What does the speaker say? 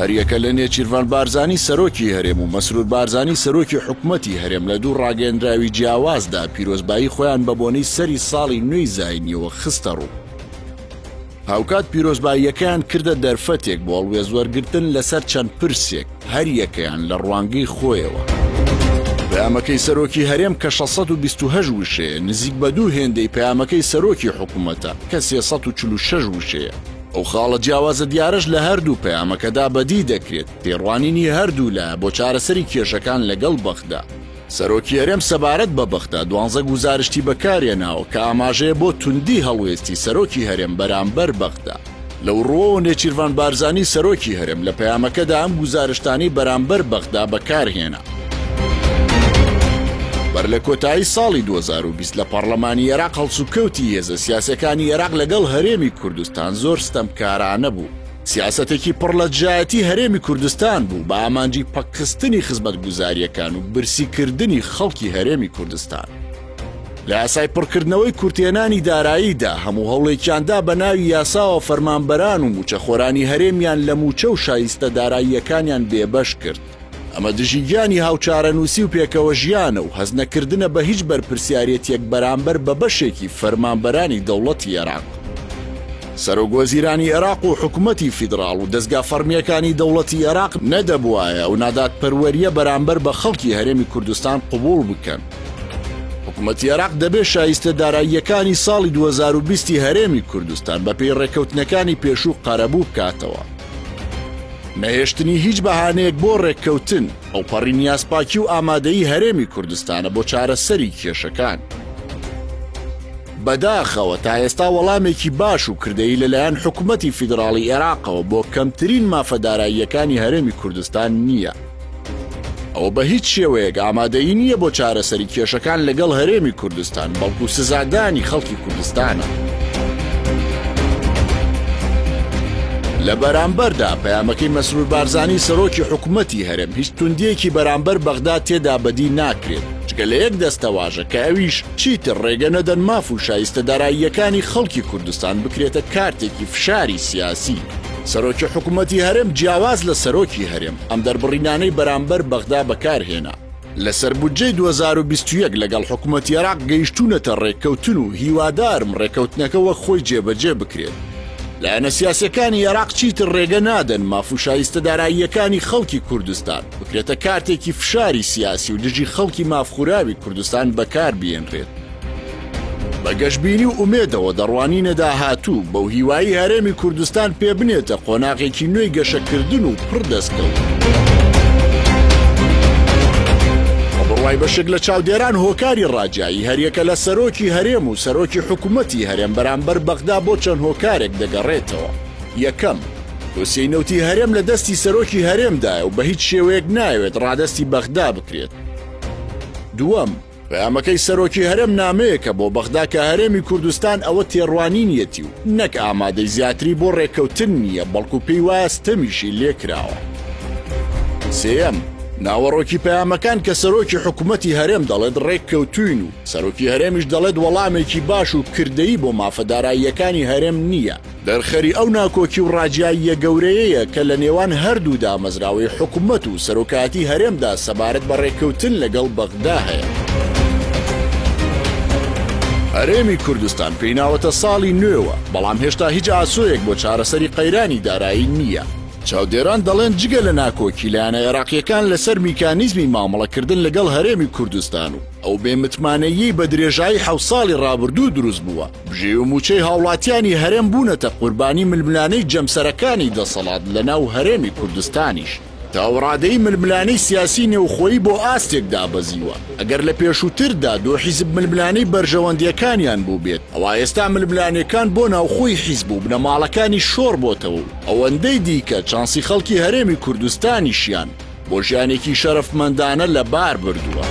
هەریەکە لە نێچیروان بارزانی سەرۆکی هەرێم و مەسرور بارزانی سەرۆکی حکومەتی هەرێم لە دوو ڕاگەیەندراوی جیاوازدا پیرۆزبایی خۆیان بە بۆنەی سەری ساڵی نوێی زاینیەوە خستە ڕوو. هاوکات پیرۆزباییەکەیان کردە دەرفەتێک بۆ هەڵوێزوەرگرتن لەسەر چەند پرسێک هەریەکەیان لە ڕوانگەی خۆیەوە. پەیامەکەی سەرۆکی هەرێم کە 628 وشەیە نزیک بە دوو هێندەی پەیامەکەی سەرۆکی حکومەتە کە 346 وشەیە. ئەو خاڵە جیاوازە دیارەش لە هەردوو پەیامەکەدا بەدی دەکرێت پێڕوانینی هەردوو لایە بۆ چارەسەری کێشەکان لەگەڵ بەخدا. سەرۆکی هەرێم سەبارەت بە بەخدا 12 گوزارشتی بەکارێناوە کە ئاماژەیە بۆ توندی هەڵوێستی سەرۆکی هەرێم بەرامبەر بەخدا. لەو ڕۆوە نێچیروان بارزانی سەرۆکی هەرێم لە پەیامەکەدا ئەم گوزارشتانی بەرامبەر بەخدا بەکارهێنا. بەر لە کۆتایی ساڵی 2020 لە پەرلەمانی عێراق هەڵسوکەوتی هێزە سیاسەکانی عێراق لەگەڵ هەرێمی کوردستان زۆر ستەمکارانە بوو. سیاسەتێکی پڕ لە جایەتی هەرێمی کوردستان بوو بە ئامانجی پەکخستنی خزمەتگوزاریەکان و برسیکردنی خەڵکی هەرێمی کوردستان. لە یاسای پڕکردنەوەی کورتێنانی داراییدا هەموو هەوڵێکیاندا بە ناوی یاساوە فەرمانبەران و موچەخۆرانی هەرێمیان لە موچە و شایستە داراییەکانیان بێبەش کرد. ئەمە دژیگیانی هاوچارەنووسی و پێکەوە ژیانە و هەز نەکردنە بە هیچ بەرپرسیارەتێک بەرامبەر بە بەشێکی فەرمانبەرانی دەوڵەتی عێراق. سەرۆکوەزیرانی عێراق و حکوومەتی فیدراڵ و دەستگا فەرمیەکانی دەوڵەتی عێراق نەدەبوایە و نادادپەروەریە بەرامبەر بە خەڵکی هەرێمی کوردستان قبوڵ بکەن. حکوومەتی عێراق دەبێت شایستە داراییەکانی ساڵی 2020 هەرێمی کوردستان بە پێی ڕێککەوتنەکانی پێشوو قەرەبوو بکاتەوە. نەهێشتنی هیچ بەهانەیەک بۆ ڕێککەوتن ئەو پەڕی نیازپاکی و ئامادەیی هەرێمی کوردستانە بۆ چارەسەری کێشەکان. بەداخەوە تا ئێستا وەڵامێکی باش و کردەی لەلایەن حکوومەتی فیدراڵی عێراقەوە بۆ کەمترین مافەداراییەکانی هەرێمی کوردستان نییە. ئەو بە هیچ شێوەیەک ئامادەیی نییە بۆ چارەسەری کێشەکان لەگەڵ هەرێمی کوردستان بەڵکو سزادانی خەڵکی کوردستانە. لە بەرامبەردا پەیامەکەی مەسرور بارزانی سەرۆکی حکوومەتی هەرێم هیچ توندیەکی بەرامبەر بەغدا تێدا بەدی ناکرێت چکە لە یەک دەستەواژە کە ئەویش چیتر ڕێگە نەدەن ماف و شایستە داراییەکانی خەڵکی کوردستان بکرێتە کارتێکی فشاری سیاسی. سەرۆکی حکوومەتی هەرێم جیاواز لە سەرۆکی هەرێم ئەم دەربڕینانەی بەرامبەر بەغدا بەکارهێنا. لەسەر بودجەی 2021 لەگەڵ حکوومەتی عێراق گەیشتوونەتە ڕێککەوتن و هیوادارم ڕێککەوتنەکەەوە خۆی جێبەجێ بکرێت. لایەنە سیاسەکانی عێراق چیتر ڕێگە نادەن ماف و شایستە داراییەکانی خەڵکی کوردستان بکرێتە کارتێکی فشاری سیاسی و دژی خەڵکی مافخوراوی کوردستان بەکار بێنرێت. بە گەشتبینی و ئومێدەوە دەڕوانینە داهاتوو بەو هیوایی هەرێمی کوردستان پێ بنێتە قۆناغێکی نوێی گەشەکردن و پڕ دەستکەوت. بڕوای بەشێک لە چاودێران هۆکاری ڕاجایی هەریەکە لە سەرۆکی هەرێم و سەرۆکی حکوومەتی هەرێم بەرامبەر بەغدا بۆ چەند هۆکارێک دەگەڕێتەوە. یەکەم، دۆسیەی نەوتی هەرێم لە دەستی سەرۆکی هەرێمدایە و بە هیچ شێوەیەک ناوێت ڕادەستی بەغدا بکرێت. دووەم، پەیامەکەی سەرۆکی هەرێم نامەیەکە بۆ بەغدا کە هەرێمی کوردستان ئەوە تێڕوانینیەتی و نەک ئامادەی زیاتری بۆ ڕێککەوتن نییە بەڵکو پێی وایە ستەمیشی لێکراوە. سێەم، ناوەڕۆکی پەیامەکان کە سەرۆکی حکوومەتی هەرێم دەڵێت ڕێککەوتوین و سەرۆکی هەرێمیش دەڵێت وەڵامێکی باش و کردەیی بۆ مافەداراییەکانی هەرێم نییە. دەرخەری ئەو ناکۆکی و ڕاجاییە گەورەیەیە کە لە نێوان هەردوو دامەزراوەی حکوومەت و سەرۆکاتی هەرێمدا سەبارەت بە ڕێککەوتن لەگەڵ بەغدا هەیە. هەرێمی کوردستان پێیناوەتە ساڵی نوێوە بەڵام هێشتا هیچ ئاسۆیەک بۆ چارەسەری قەیرانی دارایی نییە. چاودێران دەڵێن جگە لە ناکۆکی لایەنە عێراقیەکان لەسەر میکانیزمی مامەڵەکردن لەگەڵ هەرێمی کوردستان و ئەو بێمتمانەیی بە درێژایی 7 ساڵی ڕابردوو دروست بووە. بژێ و موچەی هاوڵاتیانی هەرێم بوونەتە قوربانی ململانەی جەمسەرەکانی دەسەڵات لە ناو هەرێمی کوردستانیش. تاوڕادەی ململانەی سیاسی نێوخۆیی بۆ ئاستێک دابەزیوە. ئەگەر لە پێشووتردا دۆ حیزب ململانەی بەرژەوەندیەکانیان بوو بێت ئەوە ئێستا ململانەکان بۆ ناوخۆی حیزب و بنەماڵەکانی شۆڕ بۆتەوە و ئەوەندەی دیکە چانسی خەڵکی هەرێمی کوردستانیشیان بۆ ژیانێکی شەرەفمەندانە لە بار بردووە.